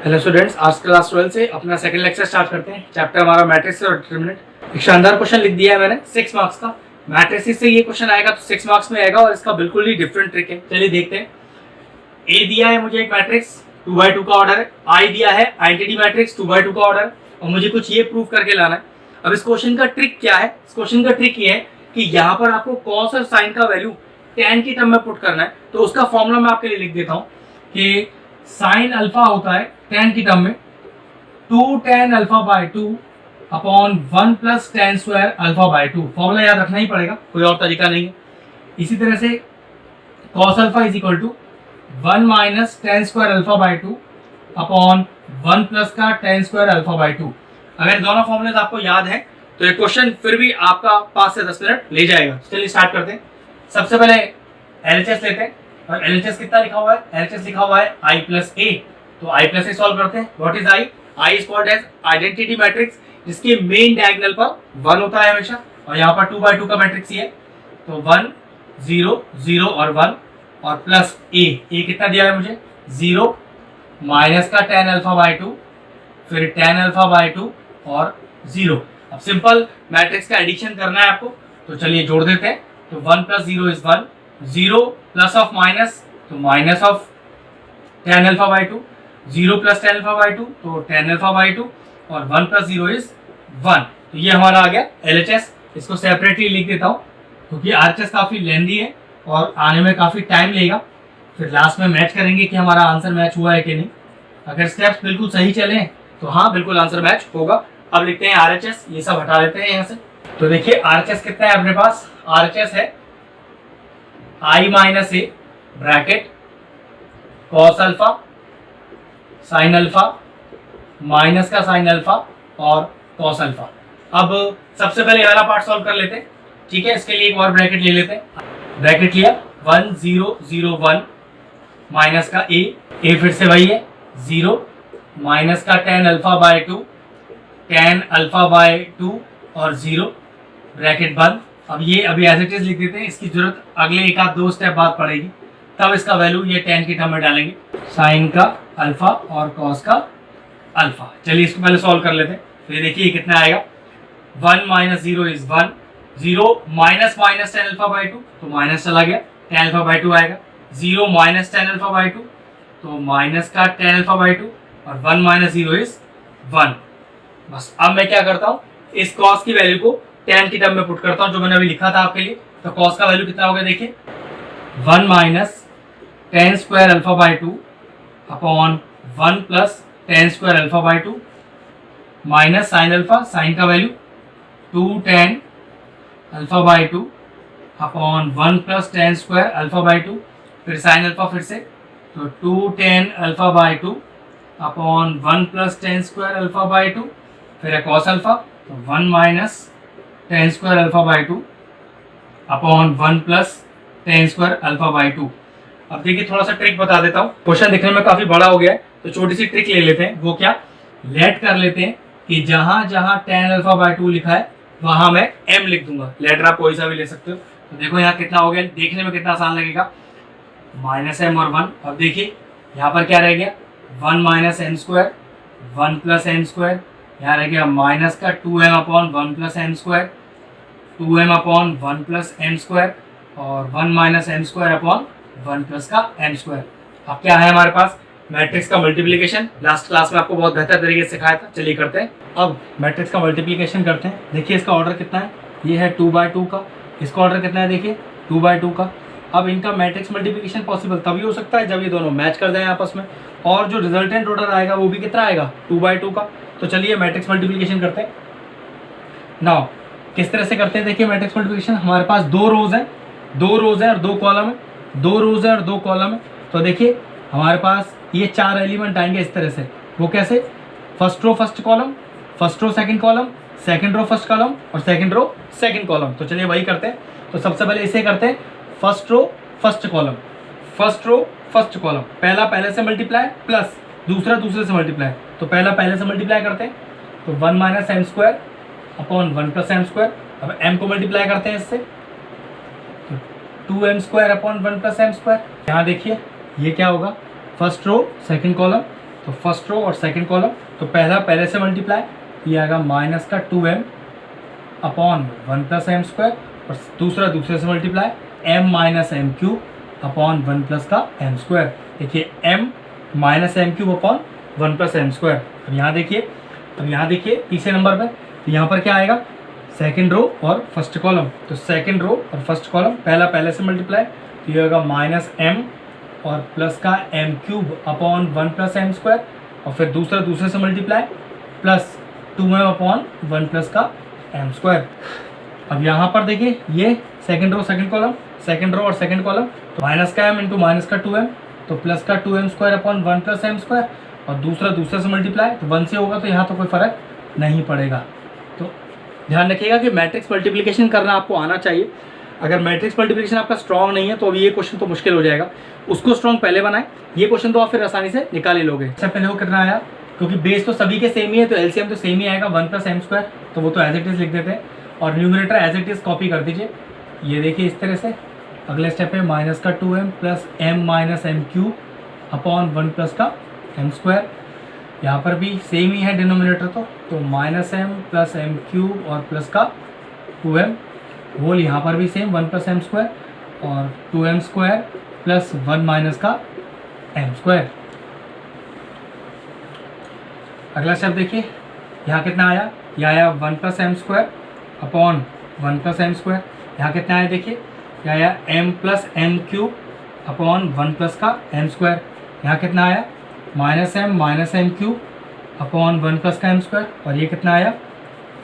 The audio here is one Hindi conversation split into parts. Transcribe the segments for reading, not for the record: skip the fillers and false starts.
हेलो स्टूडेंट्स, आज क्लास 12 से अपना सेकंड लेक्चर स्टार्ट करते हैं। चैप्टर हमारा मैट्रिक्स और डिटरमिनेंट। एक शानदार क्वेश्चन लिख दिया है मैंने 6 मार्क्स का। मैट्रिक्स से ये क्वेश्चन आएगा तो 6 मार्क्स में आएगा और इसका बिल्कुल ही डिफरेंट ट्रिक है। चलिए देखते हैं। ए दिया है मुझे एक मैट्रिक्स 2x2 का ऑर्डर है। आई दिया है आइडेंटिटी मैट्रिक्स 2x2 का ऑर्डर है और मुझे कुछ ये प्रूव करके लाना है। अब इस क्वेश्चन का ट्रिक क्या है? इस क्वेश्चन का ट्रिक ये है कि यहाँ पर आपको कॉस और साइन का वैल्यू tan की टर्म में पुट करना है। तो उसका फॉर्मूला मैं आपके लिए लिख देता हूँ कि साइन अल्फा होता है tan की टर्म में 2 tan alpha by 2 upon 1 plus tan square alpha by 2। Formula याद रखना ही पड़ेगा, कोई और तरीका नहीं है। इसी तरह से cos alpha is equal to 1 minus tan square alpha by 2 upon 1 plus का tan स्क्वायर अल्फा बाय 2। अगर दोनों फॉर्मूले आपको याद है तो ये क्वेश्चन फिर भी आपका 5 से 10 मिनट ले जाएगा। चलिए स्टार्ट करते हैं। सबसे पहले LHS लेते हैं और LHS कितना लिखा हुआ है? LHS लिखा हुआ है I प्लस ए। तो I प्लस ए सॉल्व करते हैं। What is I? I is called as identity matrix जिसके मेन डायगोनल पर 1 होता है हमेशा और यहाँ पर 2x2 का मैट्रिक्स ही है। तो 1 0 0 और 1 और प्लस ए कितना दिया है मुझे? 0 माइनस का tan अल्फा बाय 2 फिर tan अल्फा बाय 2 और 0। अब सिंपल मैट्रिक्स का एडिशन करना है आपको, तो चलिए जोड़ देते हैं। तो 1 plus 0 is 1, 0 plus of minus तो minus of tan alpha by 2, 0 plus tan alpha by 2 तो tan अल्फा बाय 2 और 1 प्लस 0 इज 1। तो ये हमारा आ गया LHS। इसको सेपरेटली लिख देता हूँ क्योंकि RHS काफ़ी लेंदी है और आने में काफ़ी टाइम लेगा। फिर लास्ट में मैच करेंगे कि हमारा आंसर मैच हुआ है कि नहीं। अगर स्टेप्स बिल्कुल सही चले तो हाँ बिल्कुल आंसर मैच होगा। अब लिखते हैं RHS, ये सब हटा लेते हैं यहाँ से। तो देखिए RHS कितना है अपने पास? RHS है I minus A bracket cos alpha sine alpha minus का साइन अल्फा और कॉस अल्फा। अब सबसे पहले ये वाला पार्ट सॉल्व कर लेते हैं, ठीक है। इसके लिए एक और ब्रैकेट ले लेते हैं। ब्रैकेट लिया 1 0 0 1 माइनस का ए फिर से वही है 0 माइनस का tan alpha by 2 tan alpha by 2 और 0 ब्रैकेट बंद। अब ये अभी एज इट इज लिख देते हैं, इसकी जरूरत अगले एक आध दो स्टेप बाद पड़ेगी, तब इसका वैल्यू ये tan की टर्म में डालेंगे। साइन का अल्फा और कॉस का अल्फा। चलिए इसको पहले सॉल्व कर लेते हैं। तो ये देखिए कितना आएगा? 1 minus 0 is 1, 0 minus minus tan alpha by 2 तो माइनस चला गया, tan अल्फा बाय 2 आएगा। 0 माइनस tan अल्फा बाय 2 तो माइनस का tan अल्फा बाय 2 और 1 माइनस 0 इज 1। बस अब मैं क्या करता हूँ, इस कॉस की वैल्यू को tan की टर्म में पुट करता हूँ जो मैंने अभी लिखा था आपके लिए। तो कॉस का वैल्यू कितना हो गया देखिए 1 minus tan square alpha by 2 upon 1 plus tan square alpha by 2 minus sine alpha, sine का value 2 tan alpha by 2 upon 1 plus tan square alpha by 2 फिर साइन अल्फा फिर से तो 2 tan alpha by 2 upon 1 plus tan square alpha by 2 फिर कॉस अल्फा तो 1 minus tan square alpha by 2 upon 1 plus tan square alpha by 2। अब देखिए थोड़ा सा ट्रिक बता देता हूँ। क्वेश्चन दिखने में काफी बड़ा हो गया है तो छोटी सी ट्रिक ले लेते हैं। वो क्या? लेट कर लेते हैं कि जहां जहां tan अल्फा बाय 2 लिखा है वहां मैं m लिख दूंगा। लेटर आप कोई सा भी ले सकते हो। तो देखो यहाँ कितना हो गया, देखने में कितना आसान लगेगा, माइनस m और 1। अब देखिए यहाँ पर क्या रह गया 1 minus m square 1 plus m square, यहाँ रह गया माइनस का 2m upon 1 plus m square 2m upon 1 plus m square और 1 minus m square upon 1 plus का m स्क्वायर। अब क्या है हमारे पास? मैट्रिक्स का मल्टीप्लिकेशन। लास्ट क्लास में आपको बहुत बेहतर तरीके से सिखाया था। चलिए करते हैं। अब मैट्रिक्स का मल्टीप्लिकेशन करते हैं। देखिए इसका ऑर्डर कितना है? ये है 2/2 का। इसका ऑर्डर कितना है? देखिए 2/2 का। अब इनका मैट्रिक्स मल्टीप्लिकेशन पॉसिबल तभी हो सकता है जब ये दोनों मैच कर जाएं आपस में, और जो रिजल्टेंट ऑर्डर आएगा वो भी कितना आएगा? 2/2 का। तो चलिए मैट्रिक्स मल्टीप्लिकेशन करते हैं। नाउ किस तरह से करते हैं? देखिए मैट्रिक्स मल्टीप्लिकेशन हमारे पास 2 रोज है और 2 कॉलम है, 2 रोज है और 2 कॉलम है। तो देखिए हमारे पास ये 4 एलिमेंट आएंगे इस तरह से। वो कैसे? First row first column, first row second column, second row first column और सेकंड रो सेकंड कॉलम। तो चलिए वही करते हैं। तो सबसे पहले इसे करते हैं first row first column, first row first column. पहला पहले से मल्टीप्लाई प्लस दूसरा दूसरे से मल्टीप्लाई। तो पहला पहले से मल्टीप्लाई करते हैं तो 1 minus m square upon 1 plus m square. अब m को मल्टीप्लाई करते हैं इससे 2m square upon 1 plus m square. यहाँ देखिए ये क्या होगा? फर्स्ट रो सेकंड कॉलम तो फर्स्ट रो और सेकंड कॉलम, तो पहला पहले से मल्टीप्लाई, ये आएगा माइनस का 2m upon 1 plus m square, और दूसरा दूसरे से multiply m minus m cube upon 1 plus का एम स्क्वायर। देखिए m minus m cube upon 1 plus m square. अब यहाँ देखिए तीसरे नंबर पर, तो यहाँ पर क्या आएगा, सेकंड रो और फर्स्ट कॉलम, तो सेकंड रो और फर्स्ट कॉलम पहला पहले से मल्टीप्लाई, तो ये होगा माइनस m और प्लस का m cube upon 1 plus m square, और फिर दूसरा दूसरे से multiply plus 2m upon 1 plus का एम स्क्वायर। अब यहाँ पर देखिए ये second row second column, second row और सेकंड कॉलम, तो माइनस का m इंटू माइनस का 2m, तो प्लस का 2m square upon 1 plus m square, और दूसरा दूसरे से मल्टीप्लाई, तो 1 से होगा तो यहाँ तो कोई फ़र्क नहीं पड़ेगा। तो ध्यान रखिएगा कि मैट्रिक्स मल्टीप्लिकेशन करना आपको आना चाहिए। अगर मैट्रिक्स मल्टीप्लिकेशन आपका स्ट्रॉन्ग नहीं है तो अभी ये क्वेश्चन तो मुश्किल हो जाएगा, उसको स्ट्रॉन्ग पहले बनाएं, ये क्वेश्चन तो आप फिर आसानी से निकाल ही लोगे। इससे पहले वो कितना आया, क्योंकि बेस तो सभी के सेम ही है तो एलसीएम तो सेम ही आएगा 1 प्लस एम स्क्वायर, तो वो तो एज इट इज़ लिख देते हैं, और numerator as it is copy कर दीजिए। ये देखिए इस तरह से अगले स्टेप पे माइनस का 2m plus m minus m cube upon 1 plus का एम स्क्वायर। यहाँ पर भी सेम ही है डिनोमिनेटर तो minus m plus m cube और प्लस का 2m, होल यहाँ पर भी सेम 1 प्लस एम स्क्वायर और 2m स्क्वायर प्लस 1 माइनस का एम स्क्वायर। अगला स्टेप देखिए, यहाँ कितना आया, यह आया 1 plus m square upon 1 plus m square. यहाँ कितना आया देखिए, यह आया m plus m cube upon 1 plus का एम स्क्वायर। यहाँ कितना आया, minus m cube upon 1 plus का एम स्क्वायर, और ये कितना आया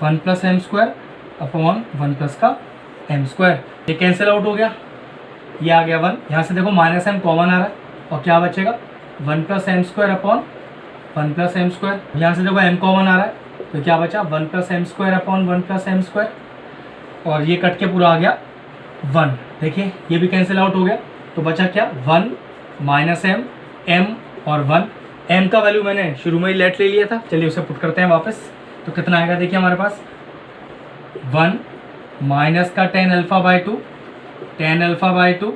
1 plus m square upon 1 plus का एम स्क्वायर। ये कैंसिल आउट हो गया, ये आ गया 1। यहाँ से देखो माइनस एम कॉमन आ रहा है और क्या बचेगा 1 plus m square upon 1 plus m square. यहाँ से देखो m कॉमन आ रहा है तो क्या बचा 1 plus m square upon 1 plus m square, और ये कट के पूरा आ गया 1। देखिए ये भी कैंसिल आउट हो गया, तो बचा क्या 1 माइनस m और 1। m का वैल्यू मैंने शुरू में ही लेट ले लिया था, चलिए उसे पुट करते हैं वापस। तो कितना आएगा देखिए हमारे पास 1 माइनस का tan अल्फ़ा बाई 2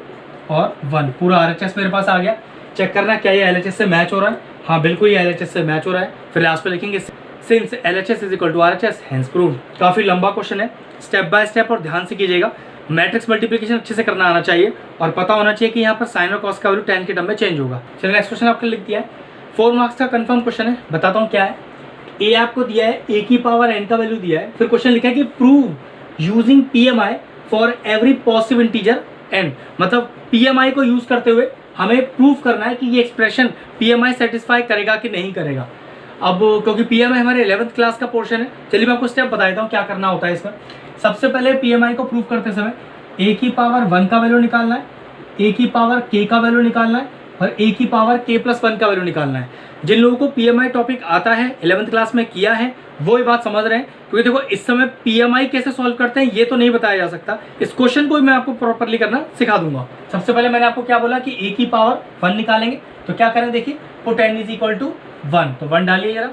और 1, पूरा RHS मेरे पास आ गया। चेक करना क्या ये LHS से मैच हो रहा है, हाँ बिल्कुल ये LHS से मैच हो रहा है। फिर लास्ट पे लिखेंगे since LHS is equal to RHS hence proved. काफ़ी लंबा क्वेश्चन है, स्टेप बाय स्टेप और ध्यान से कीजिएगा। मैट्रिक्स मल्टीप्लिकेशन अच्छे से करना आना चाहिए और पता होना चाहिए कि यहाँ पर साइन और कॉस का वैल्यू tan के टर्म में चेंज होगा। चलिए नेक्स्ट क्वेश्चन आपने लिख दिया है, 4 मार्क्स का कंफर्म क्वेश्चन है, बताता हूँ क्या है। ए आपको दिया है, a की पावर n का वैल्यू दिया है, फिर क्वेश्चन लिखा है कि prove using PMI for every possible integer n, मतलब PMI को यूज करते हुए हमें प्रूव करना है कि ये एक्सप्रेशन PMI सेटिस्फाई करेगा कि नहीं करेगा। अब क्योंकि PMI हमारे 11th क्लास का पोर्शन है, चलिए मैं आपको स्टेप बता देता हूँ क्या करना होता है इसमें। सबसे पहले PMI को प्रूव करते समय a की पावर 1 का वैल्यू निकालना है, a की पावर k का वैल्यू निकालना है और a की पावर k प्लस 1 का वैल्यू निकालना है। जिन लोगों को PMI टॉपिक आता है 11th क्लास में किया है वो ये बात समझ रहे हैं, क्योंकि देखो इस समय PMI कैसे सॉल्व करते हैं ये तो नहीं बताया जा सकता, इस क्वेश्चन को भी मैं आपको प्रॉपर्ली करना सिखा दूंगा। सबसे पहले मैंने आपको क्या बोला कि a की पावर 1 निकालेंगे, तो क्या करें देखिए put n is equal to 1, तो 1 डालिए जरा,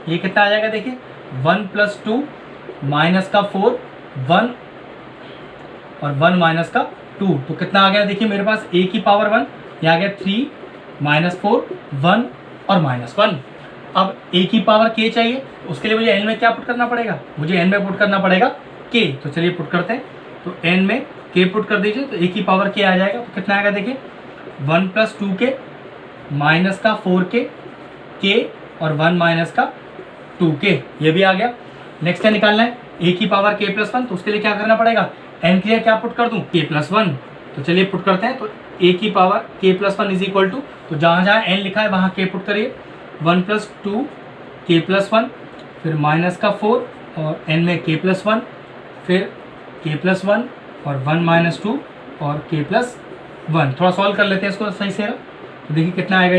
ये कितना आ जाएगा देखिए 1 प्लस 2 माइनस का 4 1 और 1 माइनस का 2, तो कितना आ गया देखिए मेरे पास a की पावर 1, ये आ गया 3 माइनस 4 1 और माइनस 1। अब a की पावर k चाहिए, उसके लिए मुझे n में क्या पुट करना पड़ेगा, मुझे n में पुट करना पड़ेगा k, तो चलिए पुट करते हैं। तो n में k पुट कर दीजिए, तो a की पावर k आ जाएगा, तो कितना आएगा देखिए 1 प्लस 2k माइनस का 4k k और 1 माइनस का 2k, ये भी आ गया। नेक्स्ट क्या निकालना है a की पावर k प्लस 1, तो उसके लिए क्या करना पड़ेगा n के लिए क्या पुट कर दूं k प्लस 1, तो चलिए पुट करते हैं। तो a की power k plus 1 is equal to, तो जहाँ जहाँ n लिखा है वहाँ k पुट करिए, 1 प्लस 2 k प्लस 1 फिर माइनस का 4 और n में k प्लस 1 फिर k प्लस 1 और 1 माइनस 2 और k प्लस 1। थोड़ा सॉल्व कर लेते हैं इसको सही से, तो देखिए कितना आएगा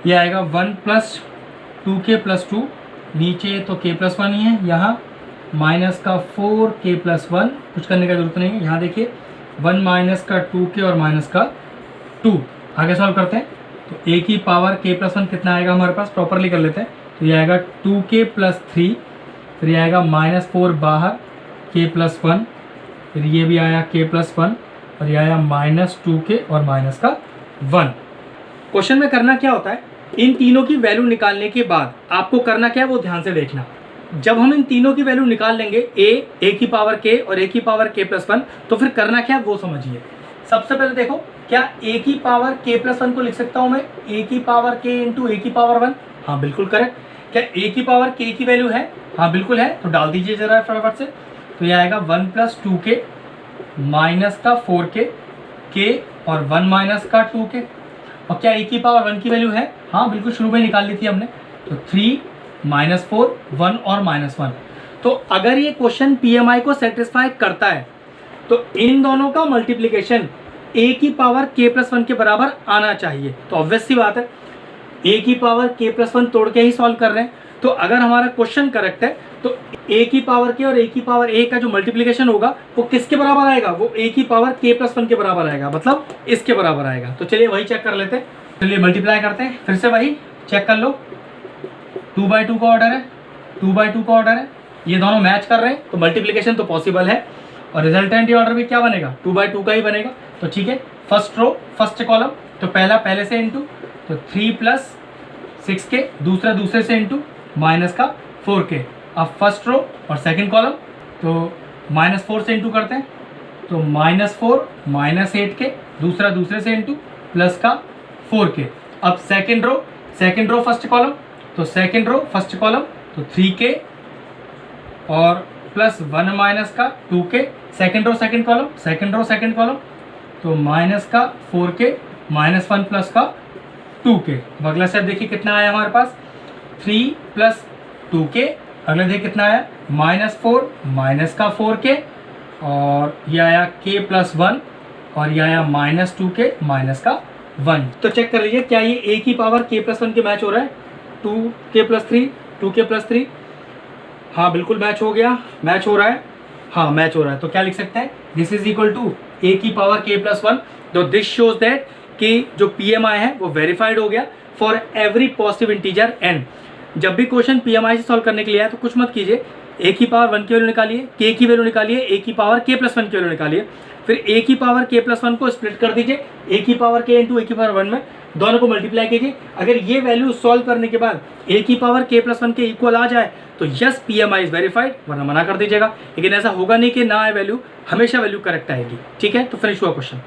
ये आएगा 1 प्लस 2k प्लस 2, नीचे तो k प्लस 1 ही है, यहाँ माइनस का 4k प्लस 1, कुछ करने की जरूरत नहीं है। यहाँ देखिए 1 माइनस का 2k और माइनस का 2। आगे सॉल्व करते हैं, तो a की पावर k प्लस 1 कितना आएगा हमारे पास, प्रॉपरली कर लेते हैं। तो ये आएगा 2k प्लस 3, फिर ये आएगा माइनस 4 बाहर k प्लस 1, फिर ये भी आया k प्लस 1 और ये आया माइनस 2k और माइनस का 1। क्वेश्चन में करना क्या होता है, इन तीनों की वैल्यू निकालने के बाद आपको करना क्या है वो ध्यान से देखना। जब हम इन तीनों की वैल्यू निकाल लेंगे ए की पावर के और ए की पावर के प्लस वन, तो फिर करना क्या है वो समझिए। सबसे पहले देखो, क्या ए की पावर के प्लस वन को लिख सकता हूं मैं ए की पावर के इंटू ए की पावर वन? हाँ बिल्कुल करेक्ट। क्या ए की पावर के की वैल्यू है? हाँ बिल्कुल है, तो डाल दीजिए जरा फटाफट से। तो ये आएगा 1 + 2k माइनस का 4k के और 1 माइनस का 2k। और क्या ए की पावर 1 की वैल्यू है? हाँ बिल्कुल, शुरू में निकाल ली थी हमने। तो 3 - 4 1 और -1। तो अगर ये क्वेश्चन पीएमआई को सेटिस्फाई करता है तो इन दोनों का मल्टीप्लिकेशन ए की पावर के प्लस वन के बराबर आना चाहिए। तो ऑब्वियस सी बात है, ए की पावर के प्लस वन तोड़ के ही सॉल्व कर रहे हैं। तो अगर हमारा क्वेश्चन करेक्ट है तो ए की पावर के और ए की पावर ए का जो मल्टीप्लिकेशन होगा वो किसके बराबर आएगा? वो ए की पावर के प्लस वन के बराबर आएगा, मतलब इसके बराबर आएगा। तो चलिए वही चेक कर लेते हैं। चलिए मल्टीप्लाई करते हैं, फिर से वही चेक कर लो। 2/2 का ऑर्डर है, 2/2 का ऑर्डर है, ये दोनों मैच कर रहे हैं तो मल्टीप्लिकेशन तो पॉसिबल है। और रिजल्टेंट ऑर्डर भी क्या बनेगा? 2/2 का ही बनेगा। तो ठीक है, फर्स्ट रो फर्स्ट कॉलम, तो पहला पहले से इंटू, तो 3 + 6k, दूसरा दूसरे से इंटू माइनस का 4k। अब फर्स्ट रो और सेकंड कॉलम, तो -4 से इंटू करते हैं, तो -4 - 8k, दूसरा दूसरे से इंटू प्लस का 4k। अब सेकंड रो फर्स्ट कॉलम, तो सेकंड रो फर्स्ट कॉलम, तो 3k और प्लस 1 माइनस का 2k। Second row second column, तो माइनस का 4k -1 प्लस का 2k। अगला स्टेप देखिए कितना आया हमारे पास, 3 + 2k। अगला देखिए कितना आया, -4 माइनस का 4k, और ये आया k + 1, और ये आया -2k का 1। तो चेक कर लीजिए क्या ये ए की पावर k + 1 के मैच हो रहा है? 2k + 3, 2k + 3, हाँ बिल्कुल मैच हो गया, मैच हो रहा है, हाँ मैच हो रहा है। तो क्या लिख सकते हैं, दिस इज इक्वल टू ए की पावर k + 1। तो दिस शोज दैट कि जो पीएमआई है वो वेरीफाइड हो गया for every positive integer n। जब भी क्वेश्चन पीएमआई से सॉल्व करने के लिए आए तो कुछ मत कीजिए, ए की पावर 1 की वैल्यू निकालिए, के की वैल्यू निकालिए, ए की पावर k + 1 की वैल्यू निकालिए, फिर ए की पावर k + 1 को स्प्लिट कर दीजिए ए की पावर k इंटू ए की पावर 1 में, दोनों को मल्टीप्लाई कीजिए। अगर ये वैल्यू सॉल्व करने के बाद ए की पावर k + 1 के इक्वल आ जाए तो यस पीएमआई इज वेरीफाइड, वरना मना कर दीजिएगा। लेकिन ऐसा होगा नहीं कि ना आए वैल्यू, हमेशा वैल्यू करेक्ट आएगी। ठीक है, तो फिनिश हुआ क्वेश्चन।